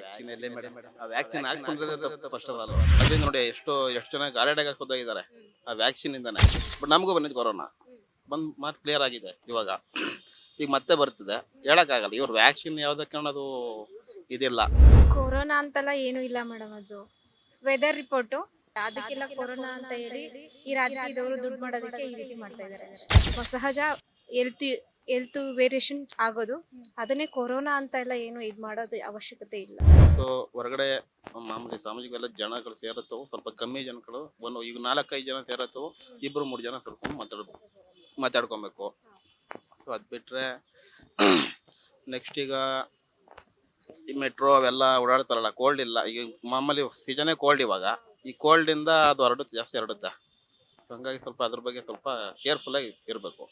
Vaccine ಎಲ್ಲೇ madam, ಆ vaccine ಹಾಕ್ಸ್ಕೊಂಡಿರೋದೇ ತಪ್ಪು ಫಸ್ಟ್ ಆಫ್ ಆಲ್. ಅದರಿಂದ ನೋಡಿ ಎಷ್ಟು ಜನ ಗಾರ್ಡೆಡ್ ಆಗೋದಾಗಿದ್ದಾರೆ ಆ ವ್ಯಾಕ್ಸಿನ್ ಇಂದಾನೆ. ಬಟ್ ನಮಗೂ ಬಂದಿದ್ದು ಕೊರೋನಾ ಬಂದ್ ಮಾತು ಕ್ಲಿಯರ್ ಆಗಿದೆ. ಇವಾಗ ಈಗ ಮತ್ತೆ ಬರ್ತಿದೆ, ಹೇಳಕ್ಕಾಗಲ್ಲ ಇವ್ರು ವ್ಯಾಕ್ಸಿನ್ ಯಾವ್ದಕ್ಕೆ ಅನ್ನೋದು ಇದಿಲ್ಲ. ಕೊರೋನಾ ಅಂತೆಲ್ಲ ಏನು ಇಲ್ಲ ಮೇಡಮ್, ಅದು ವೆದರ್ ರಿಪೋರ್ಟು. ಅದಕ್ಕೆಲ್ಲ ಕೊರೋನಾ ಅಂತ ಹೇಳಿ ಈ ರಾಜಕೀಯದವರು ದುಡ್ಡು ಮಾಡೋದಕ್ಕೆ ಈ ರೀತಿ ಮಾಡ್ತಾ ಇದ್ದಾರೆ. ಸಹಜ ಹೆಲ್ತ್ ವೇರಿಯೇಷನ್ ಆಗೋದು, ಅದನ್ನೇ ಕೊರೋನಾ ಅಂತ ಎಲ್ಲ ಏನು ಇದು ಮಾಡೋದು ಅವಶ್ಯಕತೆ ಇಲ್ಲ. ಸೊ ಹೊರಗಡೆ ಮಾಮೂಲಿ ಸಾಮಾಜಿಕ ಎಲ್ಲ ಜನಗಳು ಸೇರತ್ತವು, ಸ್ವಲ್ಪ ಕಮ್ಮಿ ಜನಗಳು ಒಂದು ಈಗ 4-5 ಜನ ಸೇರತ್ತವು, 2-3 ಜನ ಸ್ವಲ್ಪ ಮಾತಾಡ್ಕೊಬೇಕು. ಸೊ ಅದ್ ಬಿಟ್ರೆ ನೆಕ್ಸ್ಟ್ ಈಗ ಈ ಮೆಟ್ರೋ ಅವೆಲ್ಲ ಓಡಾಡ್ತಾರಲ್ಲ, ಕೋಲ್ಡ್ ಇಲ್ಲ ಈಗ, ಮಾಮೂಲಿ ಸೀಸನೇ ಕೋಲ್ಡ್. ಇವಾಗ ಈ ಕೋಲ್ಡ್ ಇಂದ ಅದು ಹರಡುತ್ತೆ, ಜಾಸ್ತಿ ಹರಡುತ್ತೆ. ಹಂಗಾಗಿ ಸ್ವಲ್ಪ ಅದ್ರ ಬಗ್ಗೆ ಸ್ವಲ್ಪ ಕೇರ್ಫುಲ್ ಆಗಿ ಇರಬೇಕು.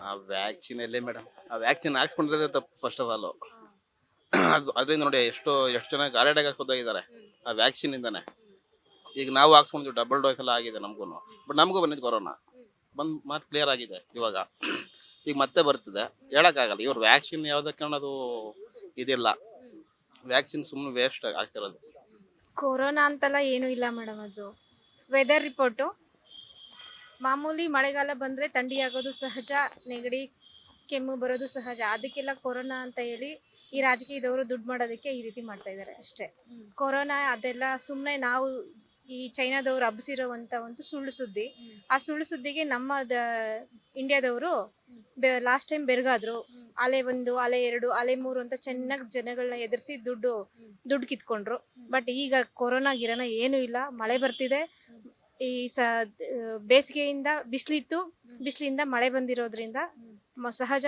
ಆ ವ್ಯಾಕ್ಸಿನ್ ಎಲ್ಲೇ ಮೇಡಮ್, ಆ ವ್ಯಾಕ್ಸಿನ್ ಹಾಕ್ಸ್ಕೊಂಡಿರೋದೇ ತಪ್ಪು ಫಸ್ಟ್ ಆಫ್ ಆಲ್. ಅದರಿಂದ ನೋಡಿ ಎಷ್ಟು ಜನ ಗಾರ್ಡೆಡ್ ಆಗೋದಾಗಿದ್ದಾರೆ ಆ ವ್ಯಾಕ್ಸಿನ್ ಇಂದಾನೆ. ಈಗ ನಾವು ಹಾಕ್ಸ್ಕೊಂಡಿದ್ವಿ, ಡಬಲ್ ಡೋಸ್ ಎಲ್ಲ ಆಗಿದೆ ನಮಗೂ. ಬಟ್ ನಮಗೂ ಬಂದಿದ್ದು ಕೊರೋನಾ ಬಂದ್ ಮಾತು ಕ್ಲಿಯರ್ ಆಗಿದೆ. ಇವಾಗ ಈಗ ಮತ್ತೆ ಬರ್ತಿದೆ, ಹೇಳಕ್ಕಾಗಲ್ಲ ಇವ್ರು ವ್ಯಾಕ್ಸಿನ್ ಯಾವ್ದಕ್ಕೆ ಅನ್ನೋದು ಇದಿಲ್ಲ. ವ್ಯಾಕ್ಸಿನ್ ಸುಮ್ಮನೆ ವೇಸ್ಟ್ ಆಗ್ತಿರೋದು. ಕೊರೋನಾ ಅಂತೆಲ್ಲ ಏನು ಇಲ್ಲ ಮೇಡಮ್, ಅದು ವೆದರ್ ರಿಪೋರ್ಟು. ಮಾಮೂಲಿ ಮಳೆಗಾಲ ಬಂದರೆ ಥಂಡಿ ಆಗೋದು ಸಹಜ, ನೆಗಡಿ ಕೆಮ್ಮು ಬರೋದು ಸಹಜ. ಅದಕ್ಕೆಲ್ಲ ಕೊರೋನಾ ಅಂತ ಹೇಳಿ ಈ ರಾಜಕೀಯದವರು ದುಡ್ಡು ಮಾಡೋದಕ್ಕೆ ಈ ರೀತಿ ಮಾಡ್ತಾ ಇದ್ದಾರೆ ಅಷ್ಟೇ. ಕೊರೋನಾ ಅದೆಲ್ಲ ಸುಮ್ಮನೆ ನಾವು ಈ ಚೈನಾದವರು ಹಬ್ಬಿಸಿರೋವಂಥ ಒಂದು ಸುಳ್ಳು ಸುದ್ದಿ. ಆ ಸುಳ್ಳು ಸುದ್ದಿಗೆ ನಮ್ಮ ಇಂಡಿಯಾದವರು ಲಾಸ್ಟ್ ಟೈಮ್ ಬೆರಗಾದ್ರು. ಅಲೆ 1, ಅಲೆ 2, ಅಲೆ 3 ಅಂತ ಚೆನ್ನಾಗಿ ಜನಗಳನ್ನ ಎದುರಿಸಿ ದುಡ್ಡು ಕಿತ್ಕೊಂಡ್ರು. ಬಟ್ ಈಗ ಕೊರೋನಾ ಗಿರೋನ ಏನೂ ಇಲ್ಲ. ಮಳೆ ಬರ್ತಿದೆ. ಈ ಬೇಸಿಗೆಯಿಂದ ಬಿಸಿಲಿತ್ತು, ಬಿಸಿಲಿಂದ ಮಳೆ ಬಂದಿರೋದ್ರಿಂದ ಸಹಜ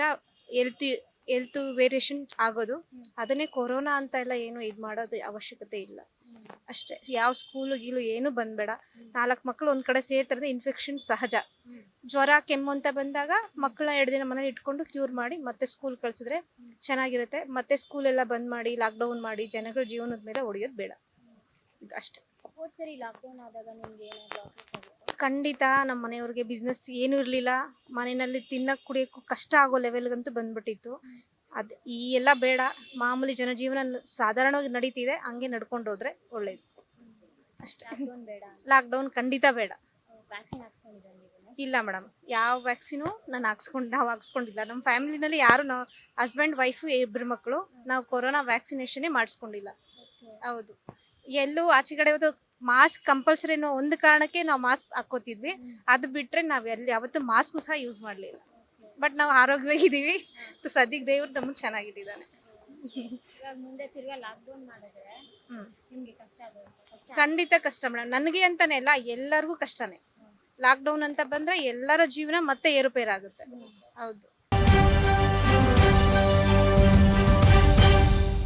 ಹೆಲ್ತ್ ವೇರಿಯೇಷನ್ ಆಗೋದು, ಅದನ್ನೇ ಕೊರೋನಾ ಅಂತ ಎಲ್ಲ ಏನು ಇದು ಮಾಡೋದು ಅವಶ್ಯಕತೆ ಇಲ್ಲ ಅಷ್ಟೇ. ಯಾವ ಸ್ಕೂಲು ಗೀಲು ಏನು ಬಂದ್ಬೇಡ. 4 ಮಕ್ಕಳು ಒಂದ್ ಕಡೆ ಸೇರ್ತಾರೆ, ಇನ್ಫೆಕ್ಷನ್ ಸಹಜ. ಜ್ವರ ಕೆಮ್ಮು ಅಂತ ಬಂದಾಗ ಮಕ್ಕಳನ್ನ 2 ದಿನ ಮನೇಲಿ ಇಟ್ಕೊಂಡು ಕ್ಯೂರ್ ಮಾಡಿ ಮತ್ತೆ ಸ್ಕೂಲ್ ಕಳ್ಸಿದ್ರೆ ಚೆನ್ನಾಗಿರುತ್ತೆ. ಮತ್ತೆ ಸ್ಕೂಲ್ ಎಲ್ಲ ಬಂದ್ ಮಾಡಿ ಲಾಕ್ಡೌನ್ ಮಾಡಿ ಜನಗಳ ಜೀವನದ ಮೇಲೆ ಹೊಡೆಯೋದು ಬೇಡ ಅಷ್ಟೇ. ಸರಿ, ಲಾಕ್ಡೌನ್ ಆದಾಗ ನಿಮ್ಗೆ ಏನಾದ್ರು ಖಂಡಿತ ನಮ್ಮ ಮನೆಯವ್ರಿಗೆ ಬಿಸ್ನೆಸ್ ಏನೂ ಇರಲಿಲ್ಲ. ಮನೆಯಲ್ಲಿ ತಿನ್ನಕ್ಕೆ ಕುಡಿಯೋಕ್ಕೂ ಕಷ್ಟ ಆಗೋ ಲೆವೆಲ್ಗಂತೂ ಬಂದ್ಬಿಟ್ಟಿತ್ತು. ಅದು ಈ ಎಲ್ಲ ಬೇಡ, ಮಾಮೂಲಿ ಜನಜೀವನ ಸಾಧಾರಣವಾಗಿ ನಡೀತಿದೆ, ಹಂಗೆ ನಡ್ಕೊಂಡು ಹೋದ್ರೆ ಒಳ್ಳೇದು ಅಷ್ಟೇ. ಬೇಡ, ಲಾಕ್ಡೌನ್ ಖಂಡಿತ ಬೇಡ. ವ್ಯಾಕ್ಸಿನ್ ಹಾಕ್ಸ್ಕೊಂಡಿದ್ದಾರೆ ನೀವು? ಇಲ್ಲ ಮೇಡಮ್, ಯಾವ ವ್ಯಾಕ್ಸಿನು ನಾವು ಹಾಕ್ಸ್ಕೊಂಡಿಲ್ಲ. ನಮ್ಮ ಫ್ಯಾಮಿಲಿನಲ್ಲಿ ಯಾರು, ನಾವು ಹಸ್ಬೆಂಡ್ ವೈಫು 2 ಮಕ್ಕಳು, ನಾವು ಕೊರೋನಾ ವ್ಯಾಕ್ಸಿನೇಷನ್ನೇ ಮಾಡಿಸ್ಕೊಂಡಿಲ್ಲ. ಹೌದು, ಎಲ್ಲೂ ಆಚೆ ಕಡೆ ಮಾಸ್ಕ್ ಕಂಪಲ್ಸರಿ ಅನ್ನೋ ಒಂದು ಕಾರಣಕ್ಕೆ ನಾವು ಮಾಸ್ಕ್ ಹಾಕೋತಿದ್ವಿ. ಅದು ಬಿಟ್ರೆ ನಾವು ಯಾವತ್ತೂ ಮಾಸ್ಕು ಸಹ ಯೂಸ್ ಮಾಡಲಿಲ್ಲ. ಬಟ್ ನಾವು ಆರೋಗ್ಯವಾಗಿದ್ದೀವಿ, ಸದ್ಯಕ್ಕೆ ದೇವ್ರು ನಮಗೆ ಚೆನ್ನಾಗಿಟ್ಟಿದ್ದಾನೆ. ಇವಾಗ ಮುಂದೆ ತಿರ್ಗಾ ಲಾಕ್ಡೌನ್ ಮಾಡಿದ್ರೆ ನಿಮ್ಗೆ ಕಷ್ಟ ಆಗುತ್ತೆ? ಖಂಡಿತ ಕಷ್ಟ ಮೇಡಮ್, ನನಗೆ ಅಂತಾನೆ ಅಲ್ಲ, ಎಲ್ಲರಿಗೂ ಕಷ್ಟನೇ. ಲಾಕ್ಡೌನ್ ಅಂತ ಬಂದ್ರೆ ಎಲ್ಲರ ಜೀವನ ಮತ್ತೆ ಏರುಪೇರಾಗುತ್ತೆ. ಹೌದು.